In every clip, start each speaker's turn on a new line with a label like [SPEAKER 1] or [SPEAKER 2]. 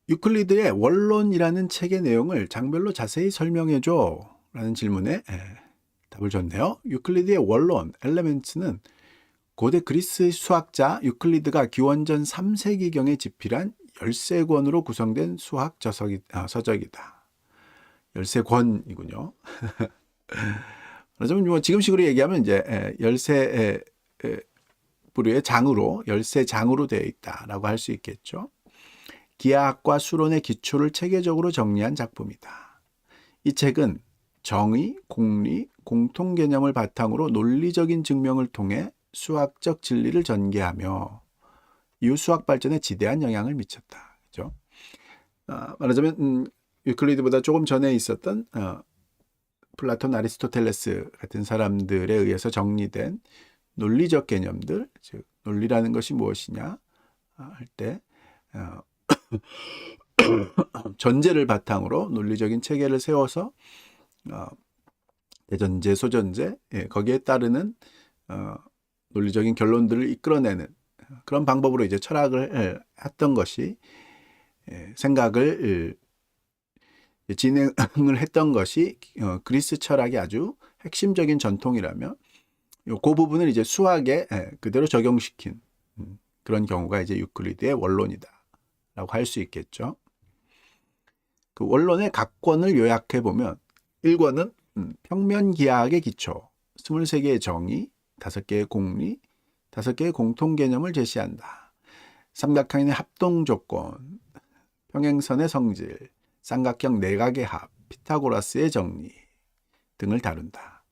[SPEAKER 1] 유클리드의 원론이라는 책의 내용을 장별로 자세히 설명해 줘 라는 질문에 답을 줬네요. 유클리드의 원론, 엘레멘츠는 고대 그리스 수학자 유클리드가 기원전 3세기경에 집필한 13권으로 구성된 수학 서적이다. 13권이군요. 그래서 뭐 지금식으로 얘기하면 이제 13부류의 장으로 13장으로 되어 있다라고 할 수 있겠죠. 기하학과 수론의 기초를 체계적으로 정리한 작품이다. 이 책은 정의, 공리, 공통 개념을 바탕으로 논리적인 증명을 통해 수학적 진리를 전개하며 이후 수학 발전에 지대한 영향을 미쳤다. 그죠? 말하자면 유클리드보다 조금 전에 있었던 플라톤, 아리스토텔레스 같은 사람들에 의해서 정리된 논리적 개념들, 즉 논리라는 것이 무엇이냐 할 때 전제를 바탕으로 논리적인 체계를 세워서 대전제, 소전제, 거기에 따르는 논리적인 결론들을 이끌어내는 그런 방법으로 이제 철학을 했던 것이 생각을 진행을 했던 것이 그리스 철학의 아주 핵심적인 전통이라면 그 부분을 이제 수학에 그대로 적용시킨 그런 경우가 이제 유클리드의 원론이다라고 할 수 있겠죠. 그 원론의 각 권을 요약해 보면 1권은 평면기하학의 기초, 23개의 정의, 5개의 공리, 5개의 공통 개념을 제시한다. 삼각형의 합동조건, 평행선의 성질, 삼각형 내각의 합, 피타고라스의 정리 등을 다룬다.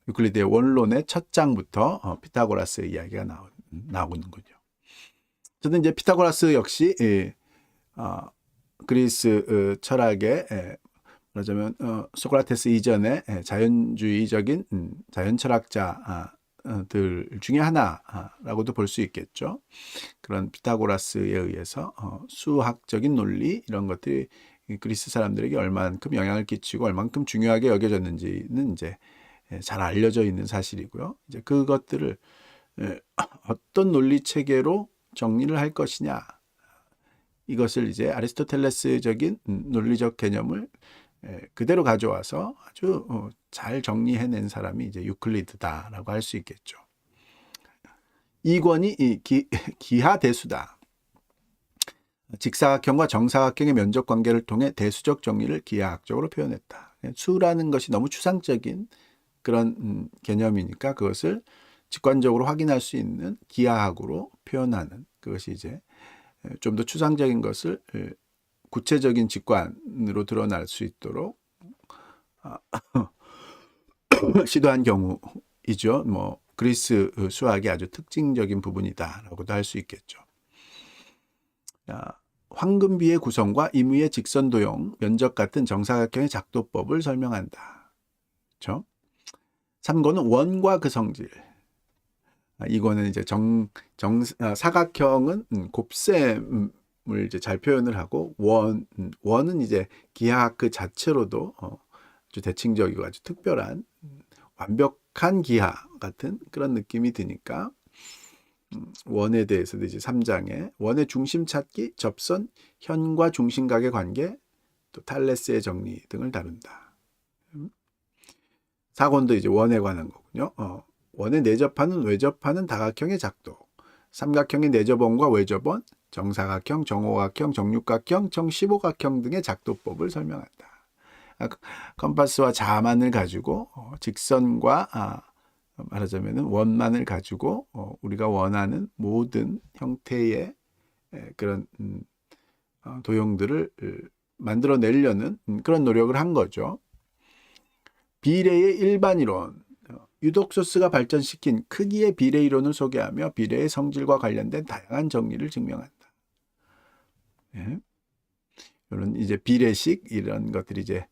[SPEAKER 1] 유클리드의 원론의 첫 장부터 피타고라스의 이야기가 나오는군요. 저는 이제 피타고라스 역시 그리스 철학의 말하자면 소크라테스 이전의 자연주의적인 자연 철학자들 중에 하나라고도 볼 수 있겠죠. 그런 피타고라스에 의해서 수학적인 논리 이런 것들이 그리스 사람들에게 얼만큼 영향을 끼치고 얼만큼 중요하게 여겨졌는지는 이제 잘 알려져 있는 사실이고요. 이제 그것들을 어떤 논리 체계로 정리를 할 것이냐, 이것을 이제 아리스토텔레스적인 논리적 개념을 그대로 가져와서 아주 잘 정리해낸 사람이 이제 유클리드다라고 할 수 있겠죠. 2권이 기하대수다. 직사각형과 정사각형의 면적 관계를 통해 대수적 정리를 기하학적으로 표현했다. 수라는 것이 너무 추상적인 그런 개념이니까 그것을 직관적으로 확인할 수 있는 기하학으로 표현하는, 그것이 이제 좀 더 추상적인 것을 구체적인 직관으로 드러날 수 있도록 시도한 경우이죠. 뭐 그리스 수학의 아주 특징적인 부분이다라고도 할 수 있겠죠. 황금비의 구성과 임의의 직선도형, 면적 같은 정사각형의 작도법을 설명한다. 그렇죠? 3권은 원과 그 성질. 이거는 이제 사각형은 곱셈을 이제 잘 표현을 하고 원은 이제 기하학 그 자체로도 아주 대칭적이고 아주 특별한 완벽한 기하 같은 그런 느낌이 드니까 원에 대해서도 이제 3장에 원의 중심 찾기, 접선, 현과 중심각의 관계, 또 탈레스의 정리 등을 다룬다. 4권도 이제 원에 관한 거군요. 원의 내접하는 외접하는 다각형의 작도, 삼각형의 내접원과 외접원, 정사각형, 정오각형, 정육각형, 정십오각형 등의 작도법을 설명한다. 컴파스와 자만을 가지고 직선과 말하자면 원만을 가지고 우리가 원하는 모든 형태의 그런 도형들을 만들어내려는 그런 노력을 한 거죠. 비례의 일반이론, 유독소스가 발전시킨 크기의 비례 이론을 소개하며 비례의 성질과 관련된 다양한 정리를 증명한다. 예. 이런 이제 비례식 이런 것들이 이제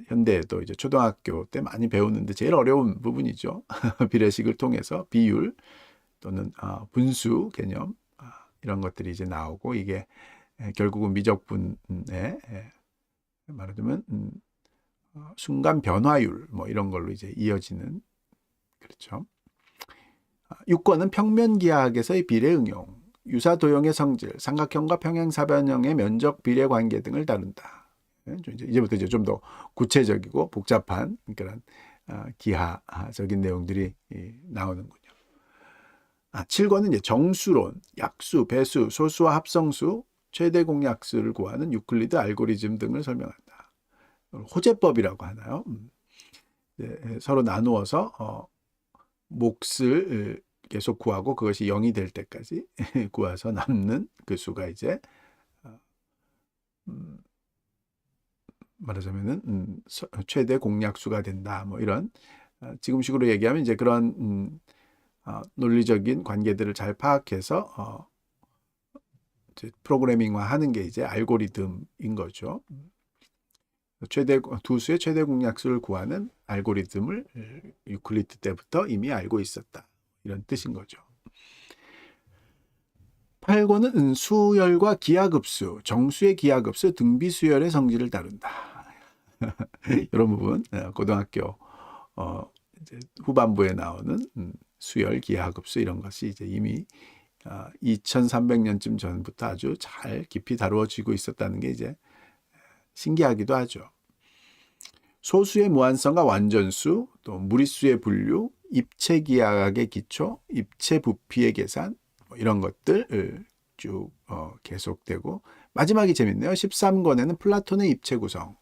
[SPEAKER 1] 현대에도 이제 초등학교 때 많이 배우는데 제일 어려운 부분이죠. 비례식을 통해서 비율 또는 분수 개념 이런 것들이 이제 나오고 이게 결국은 미적분의 말하자면 순간 변화율 뭐 이런 걸로 이제 이어지는, 그렇죠. 6권은 평면기하학에서의 비례 응용. 유사도형의 성질, 삼각형과 평행사변형의 면적 비례 관계 등을 다룬다. 이제부터 이제 좀 더 구체적이고 복잡한 그런 기하적인 내용들이 나오는군요. 7권은 이제 정수론, 약수, 배수, 소수와 합성수, 최대 공약수를 구하는 유클리드 알고리즘 등을 설명한다. 호재법이라고 하나요? 서로 나누어서 몫을 계속 구하고 그것이 0이 될 때까지 구해서 남는 그 수가 이제 말하자면은 최대 공약수가 된다. 뭐 이런 지금식으로 얘기하면 이제 그런 논리적인 관계들을 잘 파악해서 이제 프로그래밍화하는 게 이제 알고리즘인 거죠. 두 수의 최대 공약수를 구하는 알고리즘을 유클리드 때부터 이미 알고 있었다. 이런 뜻인 거죠. 8권은 수열과 기하급수, 정수의 기하급수, 등비수열의 성질을 다룬다. 이런 부분 고등학교 이제 후반부에 나오는 수열, 기하급수 이런 것이 이제 이미 2300년쯤 전부터 아주 잘 깊이 다루어지고 있었다는 게 이제 신기하기도 하죠. 소수의 무한성과 완전수, 또 무리수의 분류, 입체 기하학의 기초, 입체 부피의 계산 뭐 이런 것들 쭉 계속되고 마지막이 재밌네요. 13권에는 플라톤의 입체 구성,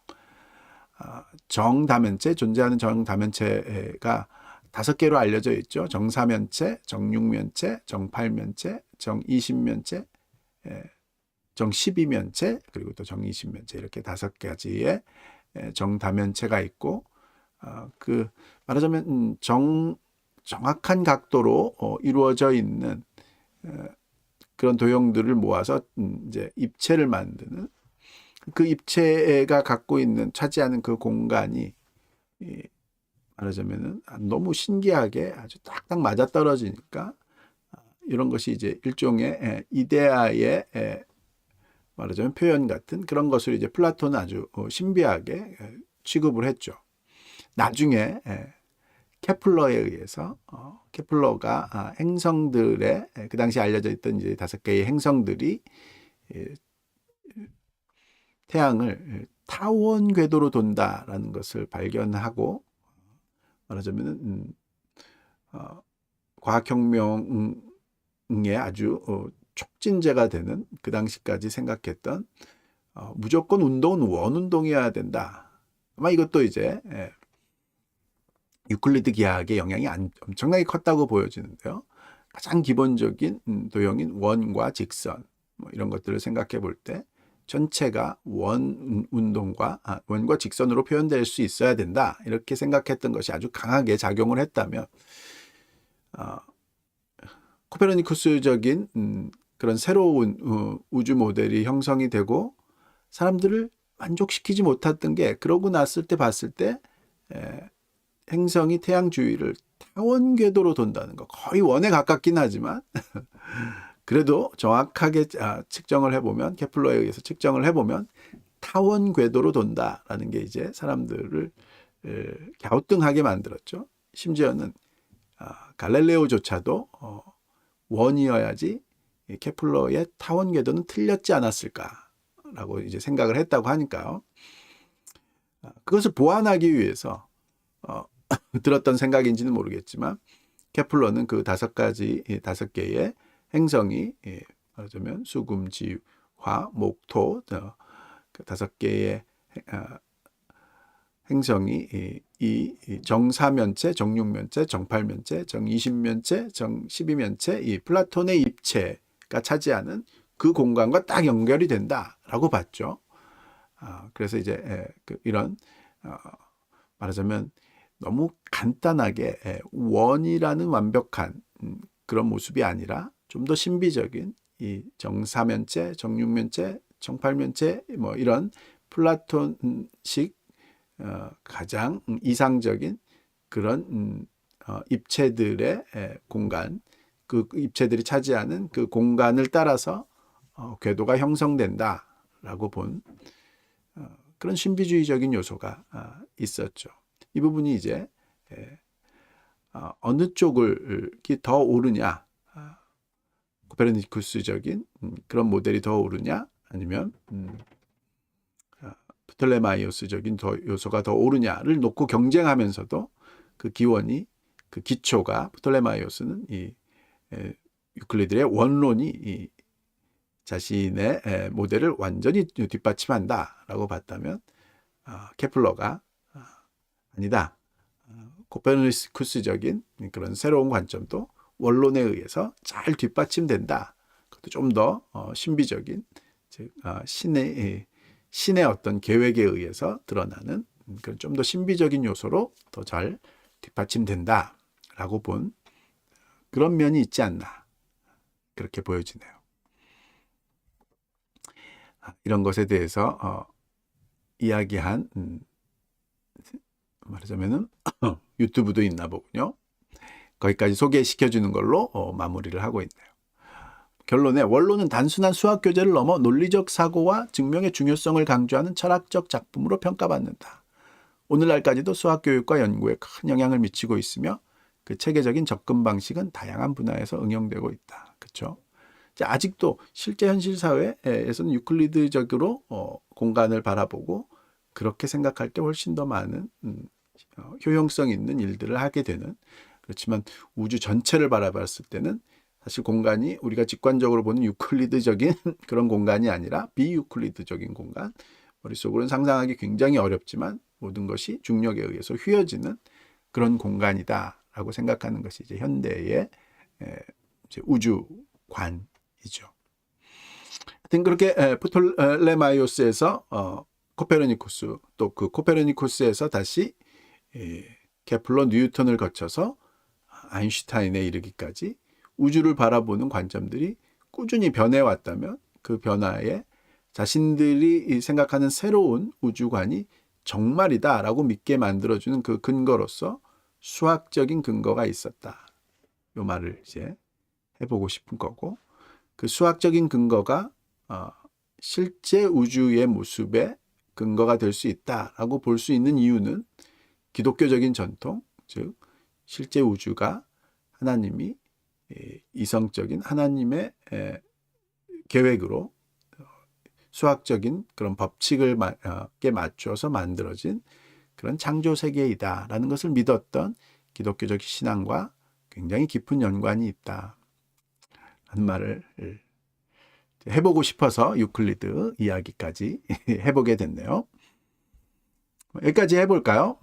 [SPEAKER 1] 정다면체, 존재하는 정다면체가 5개로 알려져 있죠. 정사면체, 정육면체, 정팔면체, 정이십면체, 정십이면체, 그리고 또 정이십면체 이렇게 5가지의 정다면체가 있고 그 말하자면 정확한 각도로 이루어져 있는 그런 도형들을 모아서 이제 입체를 만드는 그 입체가 갖고 있는 차지하는 그 공간이 말하자면은 너무 신기하게 아주 딱딱 맞아 떨어지니까 이런 것이 이제 일종의 이데아의 말하자면 표현 같은 그런 것을 이제 플라톤은 아주 신비하게 취급을 했죠. 나중에 케플러에 의해서 케플러가 행성들의 그 당시 알려져 있던 이제 5개의 행성들이 태양을 타원 궤도로 돈다라는 것을 발견하고 말하자면은 과학혁명에 아주 촉진제가 되는 그 당시까지 생각했던 무조건 운동은 원운동이어야 된다. 아마 이것도 이제 유클리드 기하학의 영향이 엄청나게 컸다고 보여지는데요. 가장 기본적인 도형인 원과 직선 뭐 이런 것들을 생각해 볼 때 전체가 원운동과 원과 직선으로 표현될 수 있어야 된다. 이렇게 생각했던 것이 아주 강하게 작용을 했다면 코페르니쿠스적인 그런 새로운 우주 모델이 형성이 되고 사람들을 만족시키지 못했던 게 그러고 났을 때 봤을 때 행성이 태양 주위를 타원 궤도로 돈다는 거 거의 원에 가깝긴 하지만 그래도 정확하게 측정을 해보면 케플러에 의해서 측정을 해보면 타원 궤도로 돈다라는 게 이제 사람들을 갸우뚱하게 만들었죠. 심지어는 갈릴레오조차도 원이어야지 케플러의 타원 궤도는 틀렸지 않았을까라고 이제 생각을 했다고 하니까요. 그것을 보완하기 위해서 들었던 생각인지는 모르겠지만 케플러는 그 5개의 행성이 말하자면 수금, 지, 화, 목, 토 그 5개의 행성이 이 정사면체, 정육면체, 정팔면체, 정이십면체, 정십이면체 이 플라톤의 입체가 차지하는 그 공간과 딱 연결이 된다라고 봤죠. 그래서 이제 이런 말하자면 너무 간단하게 원이라는 완벽한 그런 모습이 아니라 좀 더 신비적인 이 정사면체, 정육면체, 정팔면체 뭐 이런 플라톤식 가장 이상적인 그런 입체들의 공간, 그 입체들이 차지하는 그 공간을 따라서 궤도가 형성된다라고 본 그런 신비주의적인 요소가 있었죠. 이 부분이 이제 어느 쪽을 더 오르냐 코페르니쿠스적인 그런 모델이 더 옳으냐, 아니면 프톨레마이오스적인 요소가 더 옳으냐를 놓고 경쟁하면서도 그 기원이, 그 기초가, 프톨레마이오스는 이 유클리드의 원론이 이 자신의 모델을 완전히 뒷받침한다라고 봤다면, 케플러가 아니다, 코페르니쿠스적인 그런 새로운 관점도 원론에 의해서 잘 뒷받침된다. 그것도 좀 더 신비적인, 즉 신의 어떤 계획에 의해서 드러나는 그런 좀 더 신비적인 요소로 더 잘 뒷받침된다라고 본 그런 면이 있지 않나, 그렇게 보여지네요. 이런 것에 대해서 이야기한 말하자면은 유튜브도 있나 보군요. 거기까지 소개시켜 주는 걸로 마무리를 하고 있네요. 결론에, 원론은 단순한 수학 교재를 넘어 논리적 사고와 증명의 중요성을 강조하는 철학적 작품으로 평가받는다. 오늘날까지도 수학 교육과 연구에 큰 영향을 미치고 있으며 그 체계적인 접근 방식은 다양한 분야에서 응용되고 있다. 그렇죠? 아직도 실제 현실 사회에서는 유클리드적으로 공간을 바라보고 그렇게 생각할 때 훨씬 더 많은 효용성 있는 일들을 하게 되는, 그렇지만 우주 전체를 바라봤을 때는 사실 공간이 우리가 직관적으로 보는 유클리드적인 그런 공간이 아니라 비유클리드적인 공간, 머릿속으로는 상상하기 굉장히 어렵지만 모든 것이 중력에 의해서 휘어지는 그런 공간이다라고 생각하는 것이 이제 현대의 이제 우주관이죠. 하여튼 그렇게 프톨레마이오스에서 코페르니쿠스, 또 그 코페르니쿠스에서 다시 케플러, 뉴턴을 거쳐서 아인슈타인에 이르기까지 우주를 바라보는 관점들이 꾸준히 변해왔다면, 그 변화에 자신들이 생각하는 새로운 우주관이 정말이다라고 믿게 만들어주는 그 근거로서 수학적인 근거가 있었다. 이 말을 이제 해보고 싶은 거고, 그 수학적인 근거가 실제 우주의 모습에 근거가 될 수 있다라고 볼 수 있는 이유는 기독교적인 전통, 즉 실제 우주가 하나님이 이성적인 하나님의 계획으로 수학적인 그런 법칙을 맞춰서 만들어진 그런 창조 세계이다라는 것을 믿었던 기독교적 신앙과 굉장히 깊은 연관이 있다 하는 말을 해보고 싶어서 유클리드 이야기까지 해보게 됐네요. 여기까지 해볼까요?